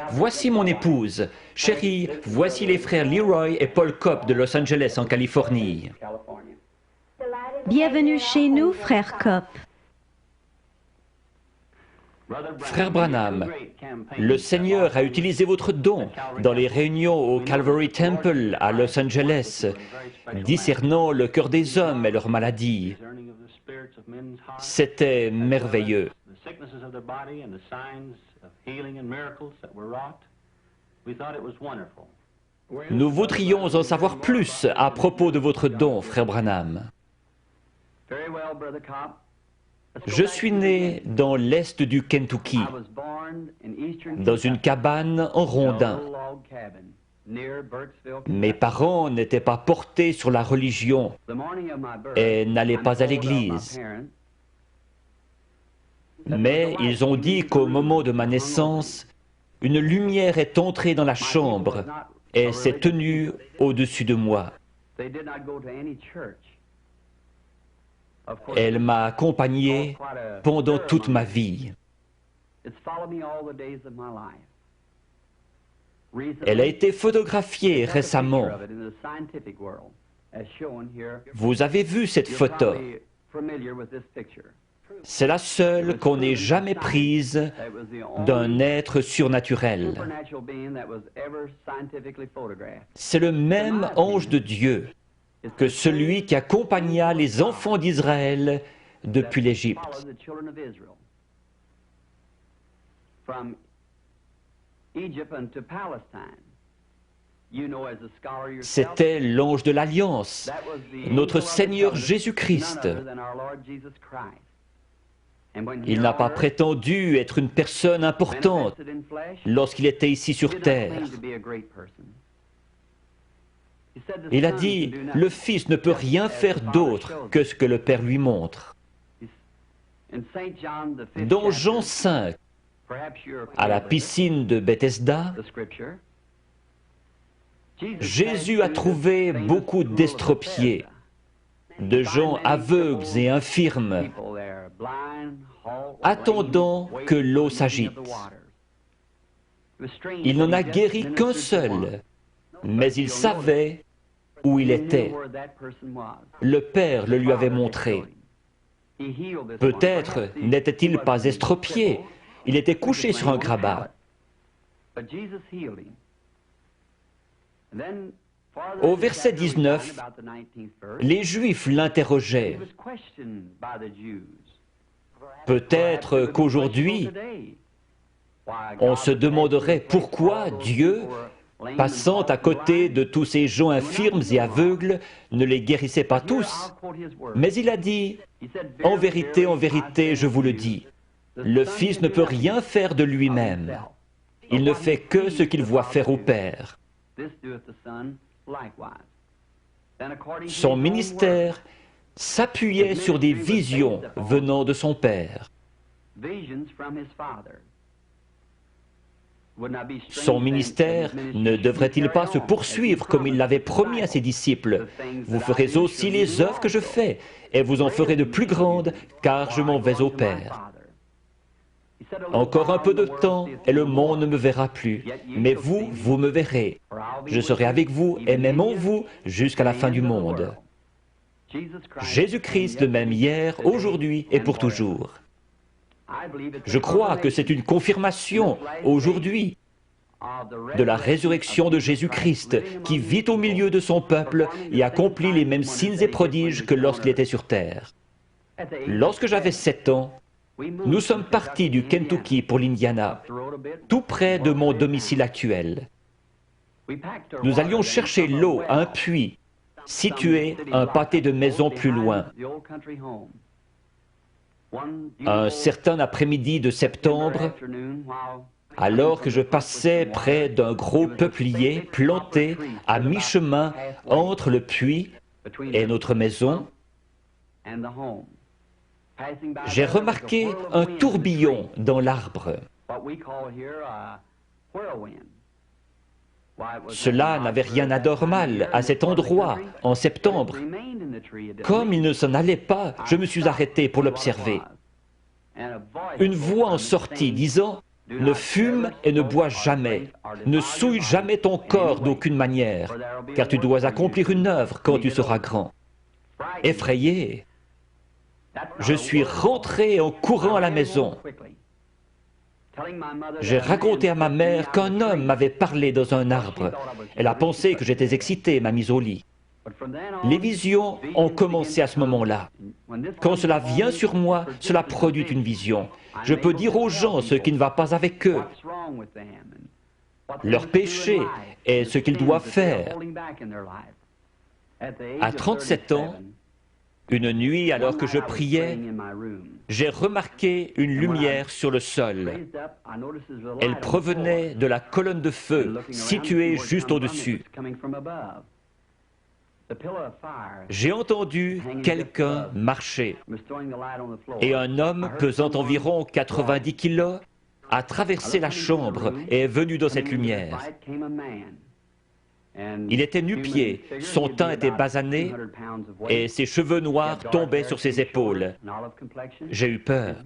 Voici mon épouse. Chérie, voici les frères Leroy et Paul Kopp de Los Angeles, en Californie. Bienvenue chez nous, frère Kopp. Frère Branham, le Seigneur a utilisé votre don dans les réunions au Calvary Temple à Los Angeles, discernant le cœur des hommes et leurs maladies. C'était merveilleux. Nous voudrions en savoir plus à propos de votre don, frère Branham. Je suis né dans l'est du Kentucky, dans une cabane en rondin. Mes parents n'étaient pas portés sur la religion et n'allaient pas à l'église. Mais ils ont dit qu'au moment de ma naissance, une lumière est entrée dans la chambre et s'est tenue au-dessus de moi. Elle m'a accompagné pendant toute ma vie. Elle a été photographiée récemment. Vous avez vu cette photo. C'est la seule qu'on n'ait jamais prise d'un être surnaturel. C'est le même ange de Dieu que celui qui accompagna les enfants d'Israël depuis l'Égypte. C'était l'ange de l'Alliance, notre Seigneur Jésus-Christ. Il n'a pas prétendu être une personne importante lorsqu'il était ici sur terre. Il a dit, le Fils ne peut rien faire d'autre que ce que le Père lui montre. Dans Jean 5, à la piscine de Bethesda, Jésus a trouvé beaucoup d'estropiés, de gens aveugles et infirmes, attendant que l'eau s'agite. Il n'en a guéri qu'un seul, mais il savait où il était. Le Père le lui avait montré. Peut-être n'était-il pas estropié, il était couché sur un grabat. Au verset 19, les Juifs l'interrogeaient. Peut-être qu'aujourd'hui, on se demanderait pourquoi Dieu, passant à côté de tous ces gens infirmes et aveugles, ne les guérissait pas tous. Mais il a dit, en vérité, je vous le dis, le Fils ne peut rien faire de lui-même. Il ne fait que ce qu'il voit faire au Père. Son ministère s'appuyait sur des visions venant de son Père. Son ministère ne devrait-il pas se poursuivre comme il l'avait promis à ses disciples? Vous ferez aussi les œuvres que je fais, et vous en ferez de plus grandes, car je m'en vais au Père. Encore un peu de temps, et le monde ne me verra plus. Mais vous, vous me verrez. Je serai avec vous, et même en vous, jusqu'à la fin du monde. Jésus-Christ, le même hier, aujourd'hui et pour toujours. Je crois que c'est une confirmation, aujourd'hui, de la résurrection de Jésus-Christ, qui vit au milieu de son peuple et accomplit les mêmes signes et prodiges que lorsqu'il était sur terre. Lorsque j'avais 7 ans, nous sommes partis du Kentucky pour l'Indiana, tout près de mon domicile actuel. Nous allions chercher l'eau à un puits, situé un pâté de maisons plus loin. Un certain après-midi de septembre, alors que je passais près d'un gros peuplier planté à mi-chemin entre le puits et notre maison, j'ai remarqué un tourbillon dans l'arbre. Cela n'avait rien d'anormal à cet endroit en septembre. Comme il ne s'en allait pas, je me suis arrêté pour l'observer. Une voix en sortit disant Ne fume et ne bois jamais. Ne souille jamais ton corps d'aucune manière, car tu dois accomplir une œuvre quand tu seras grand. » Effrayé, je suis rentré en courant à la maison. J'ai raconté à ma mère qu'un homme m'avait parlé dans un arbre. Elle a pensé que j'étais excité et m'a mis au lit. Les visions ont commencé à ce moment-là. Quand cela vient sur moi, cela produit une vision. Je peux dire aux gens ce qui ne va pas avec eux, leur péché et ce qu'ils doivent faire. À 37 ans, une nuit, alors que je priais, j'ai remarqué une lumière sur le sol. Elle provenait de la colonne de feu située juste au-dessus. J'ai entendu quelqu'un marcher et un homme pesant environ 90 kilos a traversé la chambre et est venu dans cette lumière. Il était nu-pied, son teint était basané et ses cheveux noirs tombaient sur ses épaules. J'ai eu peur.